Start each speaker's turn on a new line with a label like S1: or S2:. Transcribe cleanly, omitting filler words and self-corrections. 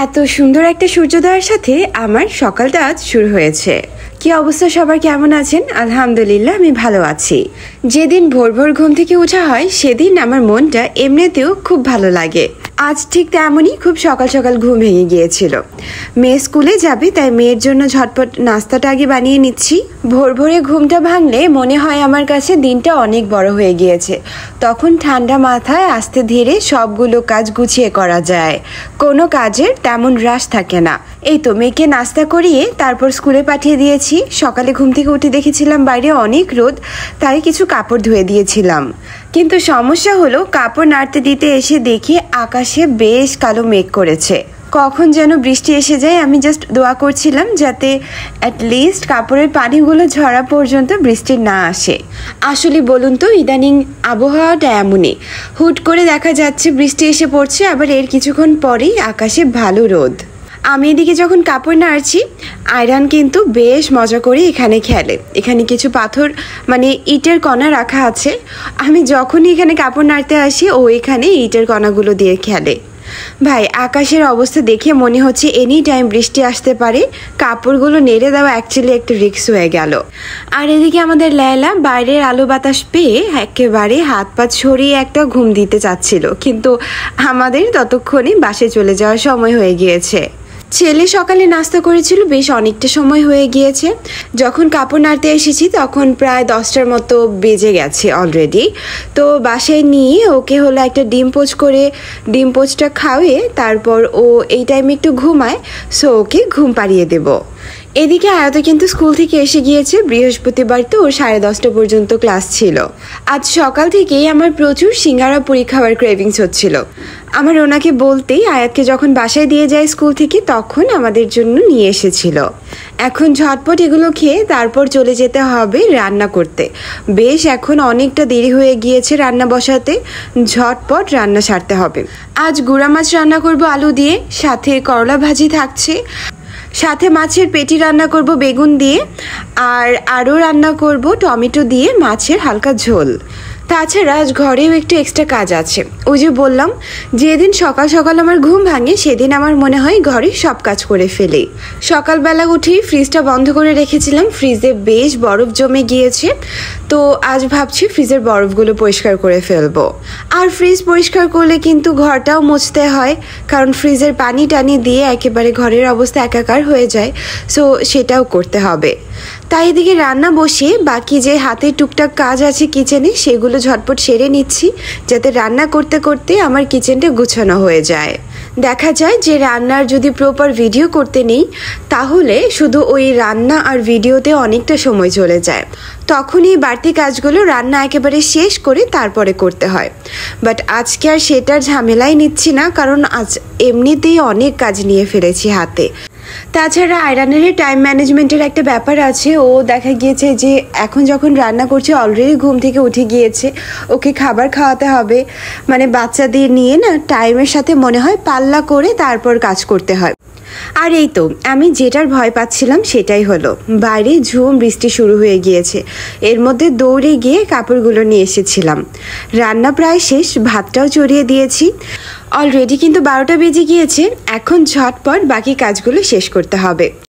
S1: এত সুন্দর একটা সূর্যোদয়ের সাথে আমার সকালটা আজ শুরু হয়েছে। কি অবস্থা সবার, কেমন আছেন? আলহামদুলিল্লাহ আমি ভালো আছি। যেদিন ভোর ভোর ঘুম থেকে ওঠা হয় সেদিন আমার মনটা এমনিতেও খুব ভালো লাগে। আজ ঠিক তেমনই খুব সকাল সকাল ঘুম ভেঙে গিয়েছিল। মেয়ে স্কুলে যাবে, তাই মেয়ের জন্য ঝটপট নাস্তাটা আগে বানিয়ে নিচ্ছি। ভোর ভোরে ঘুমটা ভাঙলে মনে হয় আমার কাছে দিনটা অনেক বড় হয়ে গিয়েছে। তখন ঠান্ডা মাথায় আস্তে ধীরে সবগুলো কাজ গুছিয়ে করা যায়, কোনো কাজের তেমন রাশ থাকে না। এই তো মেয়েকে নাস্তা করিয়ে তারপর স্কুলে পাঠিয়ে দিয়েছি। সকালে ঘুম থেকে উঠে দেখেছিলাম বাইরে অনেক রোদ, তাই কিছু কাপড় ধুয়ে দিয়েছিলাম। কিন্তু সমস্যা হলো কাপড় নাড়তে দিতে এসে দেখি আকাশে বেশ কালো মেঘ করেছে। কখন যেন বৃষ্টি এসে যায়। আমি জাস্ট দোয়া করছিলাম যাতে অ্যাটলিস্ট কাপড়ের পানিগুলো ঝরা পর্যন্ত বৃষ্টি না আসে। আসলে বলুন তো, ইদানিং আবহাওয়াটা এমনই, হুট করে দেখা যাচ্ছে বৃষ্টি এসে পড়ছে, আবার এর কিছুক্ষণ পরেই আকাশে ভালো রোদ। আমি এদিকে যখন কাপড় নাড়ছি, আয়রান কিন্তু বেশ মজা করে এখানে খেলে। এখানে কিছু পাথর মানে ইটের কণা রাখা আছে। আমি যখনই এখানে কাপড় নাড়তে আসি ও এখানে ইটের কণাগুলো দিয়ে খেলে। ভাই, আকাশের অবস্থা দেখে মনে হচ্ছে এনি টাইম বৃষ্টি আসতে পারে। কাপড়গুলো নেড়ে দেওয়া অ্যাকচুয়ালি একটা রিস্ক হয়ে গেল। আর এদিকে আমাদের লায়লা বাইরের আলো বাতাস পেয়ে একেবারে হাত পা ছড়িয়ে একটা ঘুম দিতে চাচ্ছিল, কিন্তু আমাদের ততক্ষণে বাসে চলে যাওয়ার সময় হয়ে গিয়েছে। ছেলে সকালে নাস্তা করেছিল, বেশ অনেকটা সময় হয়ে গিয়েছে। যখন কাপড় নাড়তে এসেছি তখন প্রায় 10টার মতো বেজে গেছে অলরেডি। তো বাসায় নিয়ে ওকে হলো একটা ডিম পোচ করে ডিম পোচটা খাওয়িয়ে তারপর ও এই টাইমে একটু ঘুমায়, সো ওকে ঘুম পাড়িয়ে দেবো। এদিকে আয়াত কিন্তু স্কুল থেকে এসে গিয়েছে। বৃহস্পতিবার তো ওর 10:30 পর্যন্ত ক্লাস ছিল। আজ সকাল থেকেই আমার প্রচুর সিঙ্গারা পুরি খাওয়ার ক্রেভিংস হচ্ছিল। আমার ওনাকে বলতেই আয়াতকে যখন বাসায় দিয়ে যায় স্কুল থেকে তখন আমাদের জন্য নিয়ে এসেছিল। এখন ঝটপট এগুলো খেয়ে তারপর চলে যেতে হবে রান্না করতে। বেশ এখন অনেকটা দেরি হয়ে গিয়েছে রান্না বসাতে, ঝটপট রান্না সারতে হবে। আজ গুঁড়া মাছ রান্না করব আলু দিয়ে, সাথে করলা ভাজি থাকছে, সাথে মাছের পেটি রান্না করব বেগুন দিয়ে, আর আরও রান্না করব টমেটো দিয়ে মাছের হালকা ঝোল। তাছাড়া আজ ঘরেও একটু এক্সট্রা কাজ আছে। ওই যে বললাম, যেদিন সকাল সকাল আমার ঘুম ভাঙে সেদিন আমার মনে হয় ঘরে সব কাজ করে ফেলি। সকালবেলা উঠেই ফ্রিজটা বন্ধ করে রেখেছিলাম, ফ্রিজে বেশ বরফ জমে গিয়েছে। তো আজ ভাবছি ফ্রিজের বরফগুলো পরিষ্কার করে ফেলবো। আর ফ্রিজ পরিষ্কার করলে কিন্তু ঘরটাও মুছতে হয়, কারণ ফ্রিজের পানি টানি দিয়ে একেবারে ঘরের অবস্থা একাকার হয়ে যায়, সো সেটাও করতে হবে। তাই এদিকে রান্না বসিয়ে বাকি যে হাতে টুকটাক কাজ আছে কিচেনে সেগুলো ঝটপট সেরে নিচ্ছি, যাতে রান্না করতে করতে আমার কিচেনটা গুছানো হয়ে যায়। দেখা যায় যে রান্নার যদি প্রপার ভিডিও করতে নেই তাহলে শুধু ওই রান্না আর ভিডিওতে অনেকটা সময় চলে যায়। তখন এই বাড়তি কাজগুলো রান্না একেবারে শেষ করে তারপরে করতে হয়। বাট আজকে আর সেটার ঝামেলাই নিচ্ছি না, কারণ আজ এমনিতেই অনেক কাজ নিয়ে ফেলেছি হাতে। তাছাড়া আয়রানের টাইম ম্যানেজমেন্টের একটা ব্যাপার আছে। ও দেখা গিয়েছে যে এখন যখন রান্না করছে অলরেডি ঘুম থেকে উঠে গিয়েছে, ওকে খাবার খাওয়াতে হবে। মানে বাচ্চাদের নিয়ে না টাইমের সাথে মনে হয় পাল্লা করে তারপর কাজ করতে হয়। আর এই তো আমি যেটার ভয় পাচ্ছিলাম সেটাই হলো, বাইরে ঝুম বৃষ্টি শুরু হয়ে গিয়েছে। এর মধ্যে দৌড়ে গিয়ে কাপড়গুলো নিয়ে এসেছিলাম। রান্না প্রায় শেষ, ভাতটাও চড়িয়ে দিয়েছি অলরেডি, কিন্তু 12টা বেজে গিয়েছে। এখন ঝটপট বাকি কাজগুলো শেষ করতে হবে।